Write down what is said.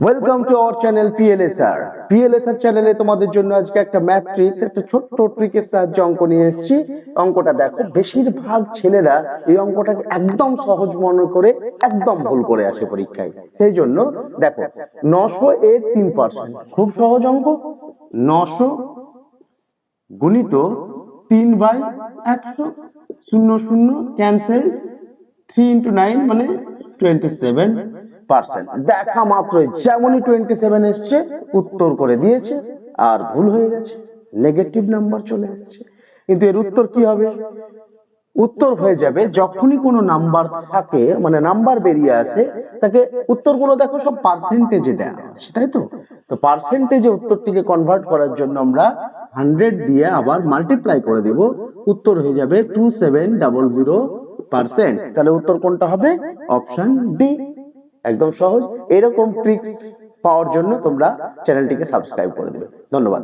Welcome to our channel PLSR. PLSR চ্যানেলে তোমাদের জন্য আজকে একটা ম্যাট্রিক্স, একটা ছোট্ট ট্রিকের সাহায্যে অঙ্ক নিয়ে এসেছি। অঙ্কটা দেখো, বেশিরভাগ ছেলেরা এই অঙ্কটাকে একদম সহজ মনে করে একদম ভুল করে আসে পরীক্ষায়। সেই জন্য দেখো, 900 এর 3%, খুব সহজ অঙ্ক। 900 গুণিত 3/100, 0 0 ক্যান্সেল, 3 into 9 মানে 27%। দেখা মাত্রই যেমনই 27 এসছে উত্তর করে দিয়েছে, আর ভুল হয়ে গেছে, নেগেটিভ নাম্বার চলে আসছে। কিন্তু এর উত্তর কি হবে? উত্তর হয়ে যাবে, যখনই কোনো নাম্বার থাকে, মানে নাম্বার বেরিয়ে আসে, তাকে উত্তরগুলো দেখো সব পার্সেন্টেজে দেওয়া আছে, তাই তো? তো পার্সেন্টেজে উত্তরটিকে কনভার্ট করার জন্য আমরা 100 দিয়ে আবার মাল্টিপ্লাই করে দেব, উত্তর হয়ে যাবে 2700%। তাহলে উত্তর কোনটা হবে? Option D. একদম সহজ। এরকম ট্রিক্স পাওয়ার জন্য তোমরা চ্যানেলটিকে সাবস্ক্রাইব করে দেবে। ধন্যবাদ।